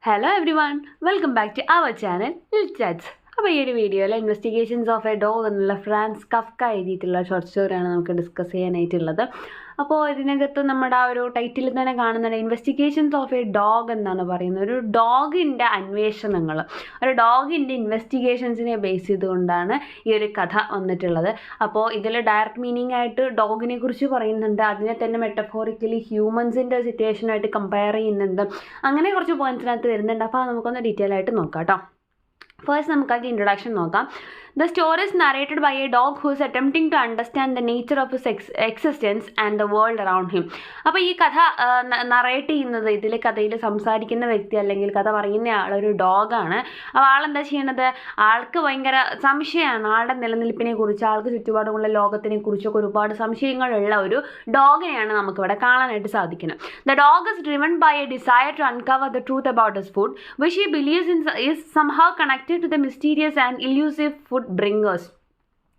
Hello everyone, welcome back to our channel Little Chats. അപ്പോൾ ഈ ഒരു വീഡിയോയിൽ ഇൻവെസ്റ്റിഗേഷൻസ് ഓഫ് എ ഡോഗ് എന്നുള്ള ഫ്രാൻസ് കഫ്ക എഴുതിയിട്ടുള്ള ഷോർട്ട് സ്റ്റോറിയാണ് നമുക്ക് ഡിസ്കസ് ചെയ്യാനായിട്ടുള്ളത്. അപ്പോൾ ഇതിനകത്ത് നമ്മുടെ ആ ഒരു ടൈറ്റിൽ തന്നെ കാണുന്നുണ്ട്, ഇൻവെസ്റ്റിഗേഷൻസ് ഓഫ് എ ഡോഗ് എന്നാണ് പറയുന്നത്. ഒരു ഡോഗിൻ്റെ അന്വേഷണങ്ങൾ, ഒരു ഡോഗിൻ്റെ ഇൻവെസ്റ്റിഗേഷൻസിനെ ബേസ് ചെയ്തുകൊണ്ടാണ് ഈ ഒരു കഥ വന്നിട്ടുള്ളത്. അപ്പോൾ ഇതിൽ ഡയറക്റ്റ് മീനിങ് ആയിട്ട് ഡോഗിനെ കുറിച്ച് പറയുന്നുണ്ട്, അതിനെ തന്നെ മെറ്റഫോറിക്കലി ഹ്യൂമൻസിൻ്റെ സിറ്റുവേഷനായിട്ട് കമ്പയർ ചെയ്യുന്നുണ്ട്. അങ്ങനെ കുറച്ച് പോയിന്റ്സിനകത്ത് വരുന്നുണ്ട്. അപ്പോൾ നമുക്കൊന്ന് ഡീറ്റെയിൽ ആയിട്ട് നോക്കാം കേട്ടോ. ഫസ്റ്റ് നമുക്ക് അതിൻ്റെ ഇൻട്രൊഡക്ഷൻ നോക്കാം. The story is narrated by a dog who is attempting to understand the nature of his existence and the world around him. അപ്പോൾ ഈ കഥ നറേറ്റ് ചെയ്യുന്നത്, ഇതിൽ കഥയിൽ സംസാരിക്കുന്ന വ്യക്തി അല്ലെങ്കിൽ കഥ പറയുന്ന ആളൊരു ഡോഗാണ്. അപ്പോൾ ആളെന്താ ചെയ്യണത്, ആൾക്ക് ഭയങ്കര സംശയമാണ് ആളുടെ നിലനിൽപ്പിനെ കുറിച്ച്, ആൾക്ക് ചുറ്റുപാടുമുള്ള ലോകത്തിനെ കുറിച്ചൊക്കെ ഒരുപാട് സംശയങ്ങളുള്ള ഒരു ഡോഗിനെയാണ് നമുക്കിവിടെ കാണാനായിട്ട് സാധിക്കുന്നത്. The dog is driven by a desire to uncover the truth about his food, which he believes is somehow connected to the mysterious and elusive food bringers.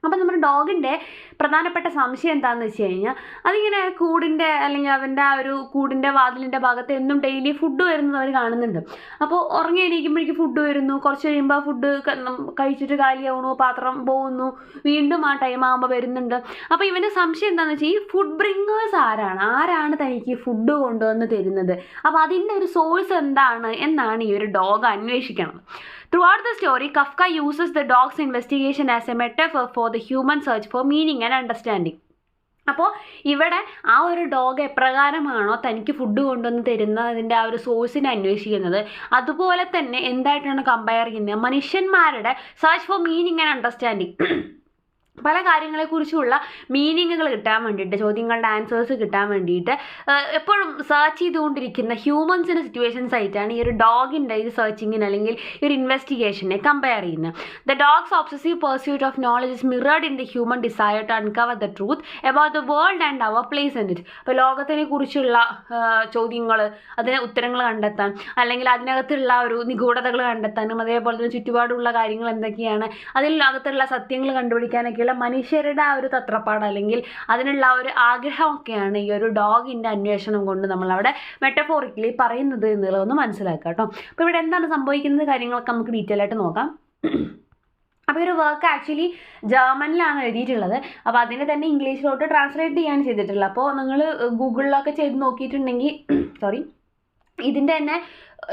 അപ്പം നമ്മുടെ ഡോഗിൻ്റെ പ്രധാനപ്പെട്ട സംശയം എന്താണെന്ന് വെച്ച് കഴിഞ്ഞാൽ, അതിങ്ങനെ കൂടിൻ്റെ അല്ലെങ്കിൽ അവൻ്റെ ആ ഒരു കൂടിൻ്റെ വാതിലിൻ്റെ ഭാഗത്ത് എന്നും ഡെയിലി ഫുഡ് വരുന്നത് അവർ കാണുന്നുണ്ട്. അപ്പോൾ ഉറങ്ങി എണീക്കുമ്പോഴേക്കും ഫുഡ് വരുന്നു, കുറച്ച് കഴിയുമ്പോൾ ആ ഫുഡ് കഴിച്ചിട്ട് കാലിയാവണു, പാത്രം പോകുന്നു, വീണ്ടും ആ ടൈം ആകുമ്പോൾ വരുന്നുണ്ട്. അപ്പോൾ ഇവൻ്റെ സംശയം എന്താണെന്ന് വെച്ചാൽ, ഈ ഫുഡ് ബ്രിങ്ങേഴ്സ് ആരാണ് തനിക്ക് ഫുഡ് കൊണ്ടുവന്ന് തരുന്നത്, അപ്പോൾ അതിൻ്റെ ഒരു സോഴ്സ് എന്താണ് എന്നാണ് ഈ ഒരു ഡോഗ് അന്വേഷിക്കണം. Throughout the story, Kafka uses the dog's investigation as a metaphor for the human search for meaning and understanding. അപ്പോൾ ഇവിടെ ആ ഒരു ഡോഗ് എപ്രകാരമാണോ തനിക്ക് ഫുഡ് കൊണ്ടുവന്ന് തരുന്നതിൻ്റെ ആ ഒരു സോഴ്സിനെ അന്വേഷിക്കുന്നത്, അതുപോലെ തന്നെ എന്തായിട്ടാണ് കമ്പയർ ചെയ്യുന്നത്, മനുഷ്യന്മാരുടെ search for meaning and understanding. പല കാര്യങ്ങളെക്കുറിച്ചുള്ള മീനിങ്ങുകൾ കിട്ടാൻ വേണ്ടിയിട്ട്, ചോദ്യങ്ങളുടെ ആൻസേഴ്സ് കിട്ടാൻ വേണ്ടിയിട്ട് എപ്പോഴും സെർച്ച് ചെയ്തുകൊണ്ടിരിക്കുന്ന ഹ്യൂമൻസിൻ്റെ സിറ്റുവേഷൻസ് ആയിട്ടാണ് ഈ ഒരു ഡോഗിൻ്റെ ഈ സെർച്ചിങ്ങിന് അല്ലെങ്കിൽ ഈ ഒരു ഇൻവെസ്റ്റിഗേഷനെ കമ്പയർ ചെയ്യുന്നത്. The dog's obsessive pursuit of knowledge is mirrored in the human desire to uncover the truth about the world and our place in it. അപ്പോൾ ലോകത്തിനെ കുറിച്ചുള്ള ചോദ്യങ്ങൾ, അതിന് ഉത്തരങ്ങൾ കണ്ടെത്താൻ, അല്ലെങ്കിൽ അതിനകത്തുള്ള ഒരു നിഗൂഢതകൾ കണ്ടെത്താനും, അതേപോലെ തന്നെ ചുറ്റുപാടുള്ള കാര്യങ്ങൾ എന്തൊക്കെയാണ്, അതിനകത്തുള്ള സത്യങ്ങൾ കണ്ടുപിടിക്കാനൊക്കെ മനുഷ്യരുടെ ആ ഒരു തത്രപ്പാട് അല്ലെങ്കിൽ അതിനുള്ള ഒരു ആഗ്രഹമൊക്കെയാണ് ഈ ഒരു ഡോഗിൻ്റെ അന്വേഷണം കൊണ്ട് നമ്മളവിടെ മെറ്റഫോറിക്കലി പറയുന്നത് എന്നുള്ളതൊന്ന് മനസ്സിലാക്കാം കേട്ടോ. അപ്പോൾ ഇവിടെ എന്താണ് സംഭവിക്കുന്നത് കാര്യങ്ങളൊക്കെ നമുക്ക് ഡീറ്റെയിൽ ആയിട്ട് നോക്കാം. അപ്പോൾ ഒരു വർക്ക് ആക്ച്വലി ജർമ്മനിലാണ് എഴുതിയിട്ടുള്ളത്. അപ്പോൾ അതിനെ തന്നെ ഇംഗ്ലീഷിലോട്ട് ട്രാൻസ്ലേറ്റ് ചെയ്യാൻ ചെയ്തിട്ടുള്ളത്. അപ്പോൾ നിങ്ങൾ ഗൂഗിളിലൊക്കെ ചെയ്ത് നോക്കിയിട്ടുണ്ടെങ്കിൽ ഇതിൻ്റെ തന്നെ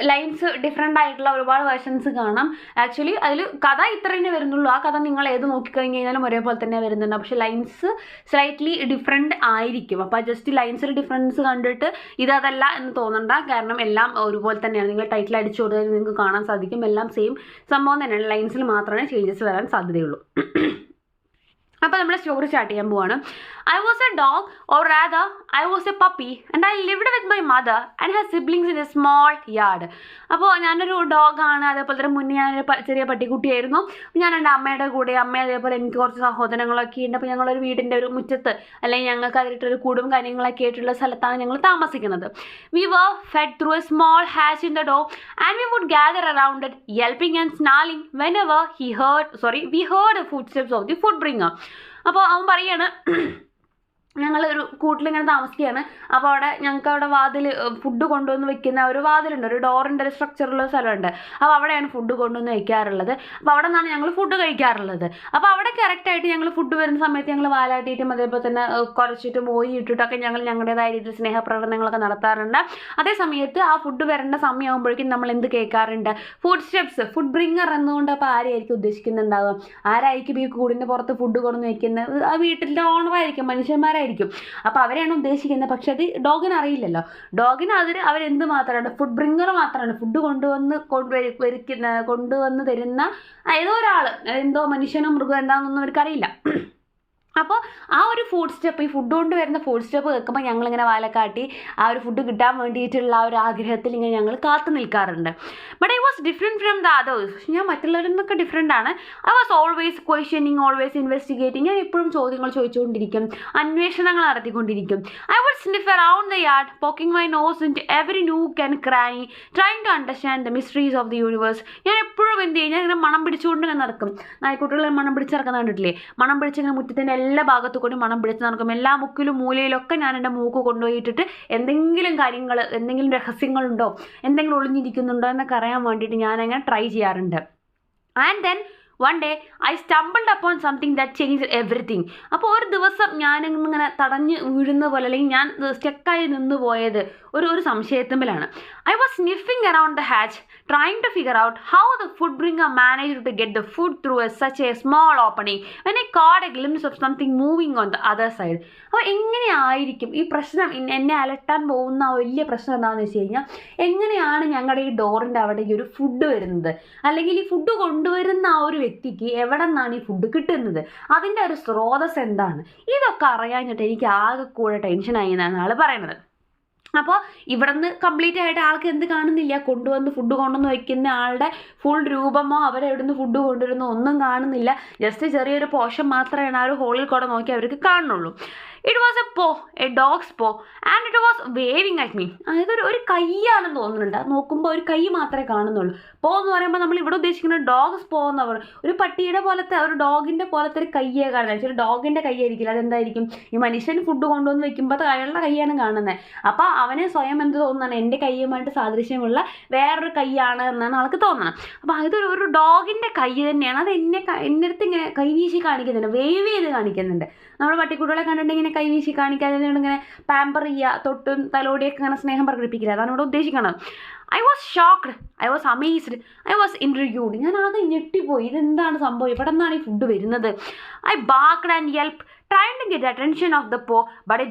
ലൈൻസ് ഡിഫറെൻ്റ് ആയിട്ടുള്ള ഒരുപാട് വേർഷൻസ് കാണാം. ആക്ച്വലി അതിൽ കഥ ഇത്ര തന്നെ വരുന്നുള്ളൂ. ആ കഥ നിങ്ങൾ ഏത് നോക്കിക്കഴിഞ്ഞ് കഴിഞ്ഞാലും ഒരേപോലെ തന്നെ വരുന്നുണ്ട്. പക്ഷേ ലൈൻസ് സ്ലൈറ്റ്ലി ഡിഫറെൻ്റ് ആയിരിക്കും. അപ്പോൾ ജസ്റ്റ് ലൈൻസിൽ ഡിഫറൻസ് കണ്ടിട്ട് ഇതല്ല എന്ന് തോന്നണ്ട, കാരണം എല്ലാം ഒരുപോലെ തന്നെയാണ്. നിങ്ങൾ ടൈറ്റിൽ അടിച്ചു കൊടുത്താൽ നിങ്ങൾക്ക് കാണാൻ സാധിക്കും, എല്ലാം സെയിം സംഭവം തന്നെയാണ്. ലൈൻസിൽ മാത്രമേ ചേഞ്ചസ് വരാൻ സാധ്യതയുള്ളൂ. അപ്പോൾ നമ്മുടെ സ്റ്റോറി സ്റ്റാർട്ട് ചെയ്യാൻ പോവാണ്. I was a dog, or rather, I was a puppy, and I lived with my mother and her siblings in a small yard. അപ്പോൾ ഞാനൊരു ഡോഗാണ്, അതേപോലെ തന്നെ മുന്നേ ഞാനൊരു ചെറിയ പട്ടിക്കുട്ടിയായിരുന്നു. ഞാൻ എൻ്റെ അമ്മയുടെ കൂടെ, അമ്മ അതേപോലെ എനിക്ക് കുറച്ച് സഹോദരങ്ങളൊക്കെ ഉണ്ട്. അപ്പോൾ ഞങ്ങളൊരു വീടിൻ്റെ ഒരു മുറ്റത്ത് അല്ലെങ്കിൽ ഞങ്ങൾക്ക് അതിലിട്ടൊരു കൂടും കാര്യങ്ങളൊക്കെ ആയിട്ടുള്ള സ്ഥലത്താണ് ഞങ്ങൾ താമസിക്കുന്നത്. We were fed through a small hatch in the door, and we would gather around it, yelping and snarling whenever we heard the footsteps of the food bringer. അപ്പോൾ അവൻ പറയാണ്, ഞങ്ങളൊരു കൂട്ടിലിങ്ങനെ താമസിക്കുകയാണ്. അപ്പോൾ ഞങ്ങൾക്ക് അവിടെ വാതിൽ ഫുഡ് കൊണ്ടുവന്ന് വെക്കുന്ന ഒരു വാതിലുണ്ട്, ഒരു ഡോറിൻ്റെ ഒരു സ്ട്രക്ചറുള്ള സ്ഥലമുണ്ട്. അപ്പോൾ അവിടെയാണ് ഫുഡ് കൊണ്ടുവന്ന് വയ്ക്കാറുള്ളത്. അപ്പോൾ അവിടെ നിന്നാണ് ഞങ്ങൾ ഫുഡ് കഴിക്കാറുള്ളത്. അപ്പോൾ അവിടെ കറക്റ്റായിട്ട് ഞങ്ങൾ ഫുഡ് വരുന്ന സമയത്ത് ഞങ്ങൾ വാലാട്ടിയിട്ടും അതേപോലെ തന്നെ കുറച്ചിട്ട് മോയി ഇട്ടിട്ടൊക്കെ ഞങ്ങൾ ഞങ്ങളുടേതായ രീതിയിൽ സ്നേഹപ്രകടനങ്ങളൊക്കെ നടത്താറുണ്ട്. അതേ സമയത്ത് ആ ഫുഡ് വരേണ്ട സമയമാകുമ്പോഴേക്കും നമ്മൾ എന്ത് കേൾക്കാറുണ്ട്, ഫുഡ് സ്റ്റെപ്സ്, ഫുഡ് ബ്രിങ്ങർ എന്നുകൊണ്ട്. അപ്പോൾ ആരെയായിരിക്കും ഉദ്ദേശിക്കുന്നുണ്ടാവുക, ആരായിരിക്കും ഈ കൂടിൻ്റെ പുറത്ത് ഫുഡ് കൊണ്ടുവന്ന് വയ്ക്കുന്നത്, ആ വീട്ടിൻ്റെ ഓണറായിരിക്കും, മനുഷ്യന്മാരായിരിക്കും. അപ്പോൾ അവരെയാണ് ഉദ്ദേശിക്കുന്നത്. പക്ഷെ അത് ഡോഗിന് അറിയില്ലല്ലോ. ഡോഗിന് അവരെന്ത് മാത്രമാണ്, ഫുഡ് ബ്രിങ്ങർ മാത്രമാണ്, ഫുഡ് കൊണ്ടുവന്ന് തരുന്ന ഏതോ ഒരാൾ, എന്തോ മനുഷ്യനോ മൃഗം എന്താണെന്നൊന്നും അവർക്കറിയില്ല. അപ്പോൾ ആ ഒരു ഫുഡ് സ്റ്റെപ്പ്, ഈ ഫുഡ് കൊണ്ട് വരുന്ന ഫുഡ് സ്റ്റെപ്പ് കേൾക്കുമ്പോൾ ഞങ്ങളിങ്ങനെ വാലക്കാട്ടി ആ ഒരു ഫുഡ് കിട്ടാൻ വേണ്ടിയിട്ടുള്ള ആ ഒരു ആഗ്രഹത്തിൽ ഇങ്ങനെ ഞങ്ങൾ കാത്തു നിൽക്കാറുണ്ട്. But I was different from the others. ഞാൻ മറ്റുള്ളവരിൽ നിന്നൊക്കെ ഡിഫറെൻ്റ് ആണ്. I was always questioning, always investigating. ഞാൻ എപ്പോഴും ചോദ്യങ്ങൾ ചോദിച്ചുകൊണ്ടിരിക്കും, അന്വേഷണങ്ങൾ നടത്തിക്കൊണ്ടിരിക്കും. I would sniff around the yard, poking my nose into every nook and cranny, trying to understand the mysteries of the universe. ഞാൻ എപ്പോഴും എന്ത് ചെയ്യും, ഞാൻ ഇങ്ങനെ മണം പിടിച്ചുകൊണ്ട് ഇങ്ങനെ നടക്കും. നായ്ക്കുട്ടികളെ മണം പിടിച്ചിറക്കാൻ കണ്ടിട്ടില്ലേ, മണം പിടിച്ചിങ്ങനെ മുറ്റത്തിൻ്റെ എല്ലാ ഭാഗത്തു കൂടി മണം പിടിച്ച് നടക്കും. എല്ലാ മുക്കിലും മൂലയിലൊക്കെ ഞാൻ എൻ്റെ മൂക്ക് കൊണ്ടുപോയിട്ടിട്ട് എന്തെങ്കിലും കാര്യങ്ങൾ, എന്തെങ്കിലും രഹസ്യങ്ങളുണ്ടോ, എന്തെങ്കിലും ഒളിഞ്ഞിരിക്കുന്നുണ്ടോ എന്നൊക്കെ അറിയാൻ വേണ്ടിയിട്ട് ഞാനങ്ങനെ ട്രൈ ചെയ്യാറുണ്ട്. And then one day I stumbled upon something that change everything. അപ്പോൾ ഒരു ദിവസം ഞാനിങ്ങനെ തടഞ്ഞ് വീഴുന്ന പോലെ, അല്ലെങ്കിൽ ഞാൻ സ്റ്റക്കായി നിന്ന് പോയത് ഒരു സംശയത്തുമ്പിലാണ്. I was sniffing around the hatch trying to figure out how the food bringer managed to get the food through such a small opening when I caught a glimpse of something moving on the other side. അപ്പോൾ എങ്ങനെയായിരിക്കും ഈ പ്രശ്നം, എന്നെ അലട്ടാൻ പോകുന്ന വലിയ പ്രശ്നം എന്താണെന്ന് വെച്ച് കഴിഞ്ഞാൽ, എങ്ങനെയാണ് ഞങ്ങളുടെ ഈ ഡോറിൻ്റെ അവിടെ ഈ ഒരു ഫുഡ് വരുന്നത്, അല്ലെങ്കിൽ ഈ ഫുഡ് കൊണ്ടുവരുന്ന ആ ഒരു വ്യക്തിക്ക് എവിടെ നിന്നാണ് ഈ ഫുഡ് കിട്ടുന്നത്, അതിൻ്റെ ഒരു സ്രോതസ് എന്താണ്, ഇതൊക്കെ അറിയാഞ്ഞിട്ട് എനിക്ക് ആകെ കൂടെ ടെൻഷനായി എന്നാണ് ആൾ പറയുന്നത്. അപ്പോൾ ഇവിടെ നിന്ന് കംപ്ലീറ്റ് ആയിട്ട് ആൾക്ക് എന്ത് കാണുന്നില്ല, കൊണ്ടുവന്ന് ഫുഡ് കൊണ്ടുവന്ന് വയ്ക്കുന്ന ആളുടെ ഫുൾ രൂപമോ അവരെവിടുന്ന് ഫുഡ് കൊണ്ടുവരുന്നോ ഒന്നും കാണുന്നില്ല. ജസ്റ്റ് ചെറിയൊരു പോർഷൻ മാത്രമാണ് ആ ഒരു ഹോളിൽ കൂടെ നോക്കി അവർക്ക് കാണുന്നുള്ളൂ. ഇറ്റ് വാസ് എ ഡോഗ്സ് പോ and it was waving at me. അതായത് ഒരു കൈയാണെന്ന് തോന്നുന്നുണ്ട്. നോക്കുമ്പോൾ ഒരു കൈ മാത്രമേ കാണുന്നുള്ളൂ. പോ എന്ന് പറയുമ്പോൾ നമ്മൾ ഇവിടെ ഉദ്ദേശിക്കുന്നത് ഡോഗ്സ് പോ എന്ന് പറയുന്നത് ഒരു പട്ടിയുടെ പോലത്തെ, ഒരു ഡോഗിൻ്റെ പോലത്തെ ഒരു കയ്യേ കാണുന്നത്. ഒരു ഡോഗിൻ്റെ കൈയായിരിക്കില്ല, അതെന്തായിരിക്കും, ഈ മനുഷ്യൻ ഫുഡ് കൊണ്ടുവന്ന് വെക്കുമ്പോൾ അയാളുടെ കൈയാണ് കാണുന്നത്. അപ്പോൾ അവന് സ്വയം എന്ത് തോന്നുന്നതാണ്, എൻ്റെ കൈയുമായിട്ട് സാദൃശ്യമുള്ള വേറൊരു കൈയാണ് എന്നാണ് ആൾക്ക് തോന്നുന്നത്. അപ്പോൾ അതൊരു ഡോഗിൻ്റെ കൈ തന്നെയാണ്. അത് എൻ്റെ അടുത്ത് ഇങ്ങനെ കൈവീശി കാണിക്കുന്നുണ്ട്, വേവ് ചെയ്ത് കാണിക്കുന്നുണ്ട്. നമ്മൾ പട്ടിക്കുട്ടികളെ കണ്ടിട്ടുണ്ടെങ്കിൽ ഇങ്ങനെ കൈവീശി കാണിക്കാതെ ഇങ്ങനെ പാമ്പർ ചെയ്യുക, തൊട്ടും തലോടിയൊക്കെ ഇങ്ങനെ സ്നേഹം പ്രകടിപ്പിക്കില്ല. അതാണ് ഇവിടെ ഉദ്ദേശിക്കുന്നത്. I was shocked, I was amazed, I was intrigued. ഞാൻ ആകെ ഞെട്ടിപ്പോയി, ഇതെന്താണ് സംഭവം, ഇവിടെ നിന്നാണ് ഈ ഫുഡ് വരുന്നത്. I backed and yelp trying to get the attention of the paw, but it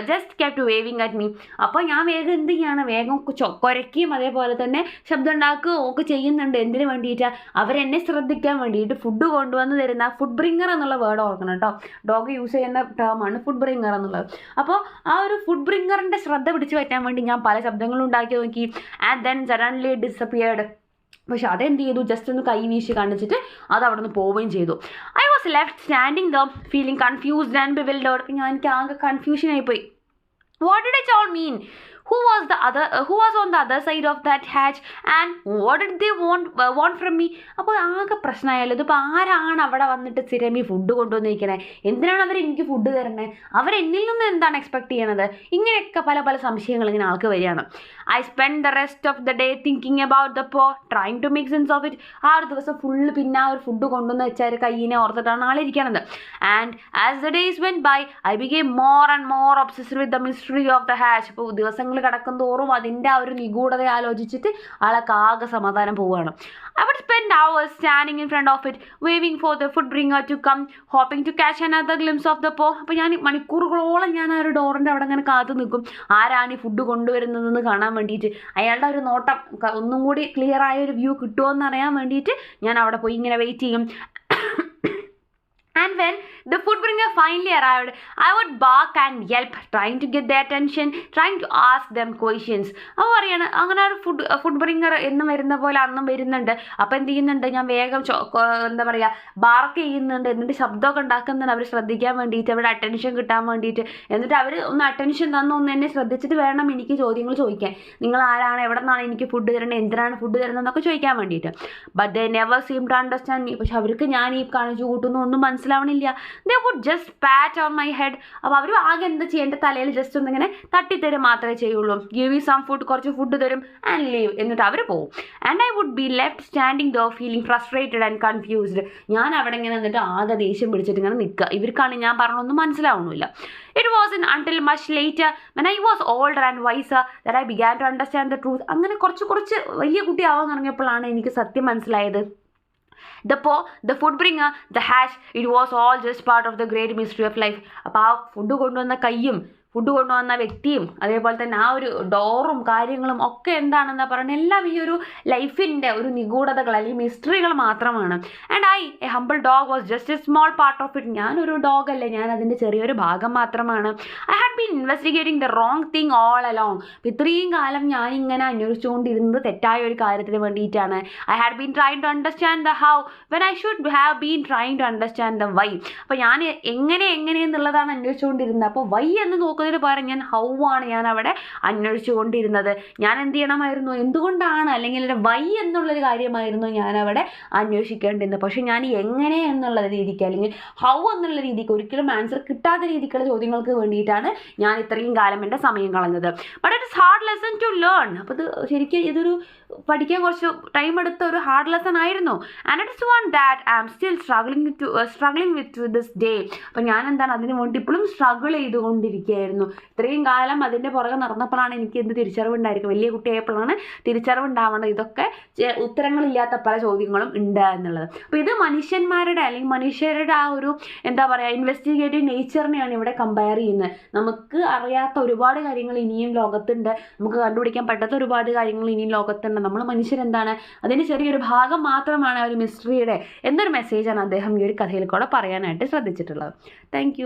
just kept waving at me. അപ്പോൾ ഞാൻ വേഗം എന്ത് ചെയ്യാണ്, വേഗം കുരയ്ക്കുകയും അതേപോലെ തന്നെ ശബ്ദം ഉണ്ടാക്കുകയും ഒക്കെ ചെയ്യുന്നുണ്ട്. എന്തിനു വേണ്ടിയിട്ടാണ്, അവരെന്നെ ശ്രദ്ധിക്കാൻ വേണ്ടിയിട്ട്. ഫുഡ് കൊണ്ടുവന്ന് തരുന്ന ഫുഡ് ബ്രിങ്ങർ എന്നുള്ള വേർഡ് ഓർക്കണം കേട്ടോ. ഡോഗ് യൂസ് ചെയ്യുന്ന ടേമാണ് ഫുഡ് ബ്രിങ്ങർ എന്നുള്ളത്. അപ്പോൾ ആ ഒരു ഫുഡ് ബ്രിങ്ങറിൻ്റെ ശ്രദ്ധ പിടിച്ചു പറ്റാൻ വേണ്ടി ഞാൻ പല ശബ്ദങ്ങളും ഉണ്ടാക്കി നോക്കി. And then suddenly disappeared. പക്ഷെ അതെന്ത് ചെയ്തു, ജസ്റ്റ് ഒന്ന് കൈ വീശി കാണിച്ചിട്ട് അത് അവിടെ നിന്ന് പോവുകയും ചെയ്തു. I was left standing the feeling confused and bewildered. എനിക്ക് ആകെ കൺഫ്യൂഷൻ ആയിപ്പോയി. What did it all mean? Who was on the other side of that hatch and what did they want from me? അപ്പോൾ ആകെ പ്രശ്നമായാലും ഇതിപ്പോൾ ആരാണ് അവിടെ വന്നിട്ട് സ്ഥിരം ഈ ഫുഡ് കൊണ്ടുവന്നിരിക്കണേ, എന്തിനാണ് അവർ എനിക്ക് ഫുഡ് തരണേ, അവരെന്നിൽ നിന്ന് എന്താണ് എക്സ്പെക്ട് ചെയ്യണത്, ഇങ്ങനെയൊക്കെ പല സംശയങ്ങൾ ഇങ്ങനെ ആൾക്ക് വരികയാണ്. I spend the rest of the day thinking about the paw trying to make sense of it. ആ ഒരു ദിവസം ഫുള്ള് പിന്നെ ആ ഒരു ഫുഡ് കൊണ്ടുവന്ന് വെച്ചാൽ കയ്യിനെ ഓർത്തിട്ടാണ് ആളിരിക്കണത്. And as the days went by I became more and more obsessed with the mystery of the hatch. ഇപ്പോൾ ദിവസങ്ങൾ കടക്കും തോറും അതിൻ്റെ ആ ഒരു നിഗൂഢത ആലോചിച്ചിട്ട് ആളൊക്കെ ആകെ സമാധാനം പോവുകയാണ്. I would spend hours standing in front of it, waiting for the food bringer to come, hoping to catch another glimpse of the paw. അപ്പോൾ ഞാൻ മണിക്കൂറുകളോളം ഞാൻ ആ ഒരു ഡോറിൻ്റെ അവിടെ അങ്ങനെ കാത്തു നിൽക്കും, ആരാണ് ഈ ഫുഡ് കൊണ്ടുവരുന്നതെന്ന് കാണാൻ വേണ്ടിയിട്ട്. അയാളുടെ ഒരു നോട്ടം ഒന്നും കൂടി ക്ലിയർ ആയ ഒരു വ്യൂ കിട്ടുമോ എന്ന് അറിയാൻ വേണ്ടിയിട്ട് ഞാൻ അവിടെ പോയി ഇങ്ങനെ വെയിറ്റ് ചെയ്യും. And when the food bringer finally arrived, I would bark and yelp, trying to get their attention, trying to ask them questions. അപ്പോൾ പറയാണ്, അങ്ങനെ ഒരു ഫുഡ് ബ്രിങ്ങർ എന്നും വരുന്ന പോലെ അന്നും വരുന്നുണ്ട്. അപ്പോൾ എന്ത് ചെയ്യുന്നുണ്ട്, ഞാൻ വേഗം എന്താ പറയുക, ബാർക്ക് ചെയ്യുന്നുണ്ട്, എന്നിട്ട് ശബ്ദമൊക്കെ ഉണ്ടാക്കുന്നുണ്ട് അവർ ശ്രദ്ധിക്കാൻ വേണ്ടിയിട്ട്, അവരുടെ അറ്റൻഷൻ കിട്ടാൻ വേണ്ടിയിട്ട്. എന്നിട്ട് അവർ ഒന്ന് അറ്റൻഷൻ ഒന്ന് എന്നെ ശ്രദ്ധിച്ചിട്ട് വേണം എനിക്ക് ചോദ്യങ്ങൾ ചോദിക്കാൻ. നിങ്ങൾ ആരാണ്, എവിടെ നിന്നാണ് എനിക്ക് ഫുഡ് തരുന്നത്, എന്തിനാണ് ഫുഡ് തരുന്നത് എന്നൊക്കെ ചോദിക്കാൻ വേണ്ടിയിട്ട്. But they never seem to understand me. പക്ഷെ അവർക്ക് ഞാൻ ഈ കാണിച്ചു കൂട്ടുന്ന ഒന്നും മനസ്സിലാവണില്ല. They would just pat on my head. അപ്പോൾ അവർ ആകെ എന്താ ചെയ്യേണ്ട, തലയിൽ ജസ്റ്റ് ഒന്നിങ്ങനെ തട്ടിത്തരും മാത്രമേ ചെയ്യുള്ളൂ. ഗിവ് യു സം ഫുഡ്, കുറച്ച് ഫുഡ് തരും ആൻഡ് ലീവ്, എന്നിട്ട് അവർ പോകും. And I would be left standing though feeling frustrated and confused. ഞാൻ അവിടെ ഇങ്ങനെ എന്നിട്ട് ആകെ ദേഷ്യം പിടിച്ചിട്ട് ഇങ്ങനെ നിൽക്കുക. ഇവർക്കാണ് ഞാൻ പറഞ്ഞൊന്നും മനസ്സിലാവണമില്ല. It wasn't until much later when I was older and wiser that I began to understand the truth. അങ്ങനെ കുറച്ച് വലിയ കുട്ടിയാവാൻ തുടങ്ങിയപ്പോഴാണ് എനിക്ക് സത്യം മനസ്സിലായത്. The paw, the food bringer, the hatch, it was all just part of the great mystery of life. അപ്പോൾ ആ food കൊണ്ടുവന്ന കയ്യും ഫുഡ് കൊണ്ടുവന്ന വ്യക്തിയും അതേപോലെ തന്നെ ആ ഒരു ഡോറും കാര്യങ്ങളും ഒക്കെ എന്താണെന്നാ പറയുന്നത്, എല്ലാം ഈ ഒരു ലൈഫിൻ്റെ ഒരു നിഗൂഢതകൾ അല്ലെങ്കിൽ മിസ്റ്ററികൾ മാത്രമാണ്. And a humble dog was just a small part of it. ഞാനൊരു ഡോഗ് അല്ലേ, ഞാൻ അതിൻ്റെ ചെറിയൊരു ഭാഗം മാത്രമാണ്. I had been investigating the wrong thing all along. അപ്പോൾ ഇത്രയും കാലം ഞാനിങ്ങനെ അന്വേഷിച്ചുകൊണ്ടിരുന്നത് തെറ്റായ ഒരു കാര്യത്തിന് വേണ്ടിയിട്ടാണ്. I had been trying to understand the how when I should have been trying to understand the why. അപ്പോൾ ഞാൻ എങ്ങനെയെന്നുള്ളതാണ് അന്വേഷിച്ചുകൊണ്ടിരുന്നത്. അപ്പോൾ വൈ എന്ന് നോക്കുമ്പോൾ നോക്കുന്നതിന് പകരം ഞാൻ ഹൗ ആണ് ഞാൻ അവിടെ അന്വേഷിച്ചു കൊണ്ടിരുന്നത്. ഞാൻ എന്ത് ചെയ്യണമായിരുന്നു, എന്തുകൊണ്ടാണ് അല്ലെങ്കിൽ വൈ എന്നുള്ളൊരു കാര്യമായിരുന്നു ഞാൻ അവിടെ അന്വേഷിക്കേണ്ടിരുന്നത്. പക്ഷെ ഞാൻ എങ്ങനെ എന്നുള്ള രീതിക്ക് അല്ലെങ്കിൽ ഹൗ എന്നുള്ള രീതിക്ക് ഒരിക്കലും ആൻസർ കിട്ടാത്ത രീതിക്കുള്ള ചോദ്യങ്ങൾക്ക് വേണ്ടിയിട്ടാണ് ഞാൻ ഇത്രയും കാലം എൻ്റെ സമയം കളഞ്ഞത്. But it is hard lesson to learn. അപ്പോൾ ഇത് ശരിക്കും ഇതൊരു പഠിക്കാൻ കുറച്ച് ടൈം എടുത്ത ഒരു ഹാർഡ് ലെസൺ ആയിരുന്നു. And it is one that I am still struggling with this day. അപ്പോൾ ഞാൻ എന്താണ് അതിന് വേണ്ടി ഇപ്പോഴും സ്ട്രഗിൾ ചെയ്തുകൊണ്ടിരിക്കുകയായിരുന്നു. ഇത്രയും കാലം അതിൻ്റെ പുറകെ നടന്നപ്പോഴാണ് എനിക്ക് എന്ത് തിരിച്ചറിവുണ്ടായിരിക്കും, വലിയ കുട്ടിയായപ്പോഴാണ് തിരിച്ചറിവുണ്ടാവേണ്ടത് ഇതൊക്കെ ഉത്തരങ്ങളില്ലാത്ത പല ചോദ്യങ്ങളും ഉണ്ട് എന്നുള്ളത്. അപ്പോൾ ഇത് മനുഷ്യന്മാരുടെ അല്ലെങ്കിൽ മനുഷ്യരുടെ ആ ഒരു എന്താ പറയുക ഇൻവെസ്റ്റിഗേറ്റീവ് നേച്ചറിനെയാണ് ഇവിടെ കമ്പയർ ചെയ്യുന്നത്. നമുക്ക് അറിയാത്ത ഒരുപാട് കാര്യങ്ങൾ ഇനിയും ലോകത്തുണ്ട്, നമുക്ക് കണ്ടുപിടിക്കാൻ പറ്റാത്ത ഒരുപാട് കാര്യങ്ങൾ ഇനിയും ലോകത്തുണ്ട്. നമ്മൾ മനുഷ്യരെന്താണ് അതിൻ്റെ ചെറിയൊരു ഭാഗം മാത്രമാണ് ആ ഒരു മിസ്റ്ററിയുടെ എന്നൊരു മെസ്സേജാണ് അദ്ദേഹം ഈ ഒരു കഥയിൽ കൂടെ പറയാനായിട്ട് ശ്രദ്ധിച്ചിട്ടുള്ളത്. താങ്ക്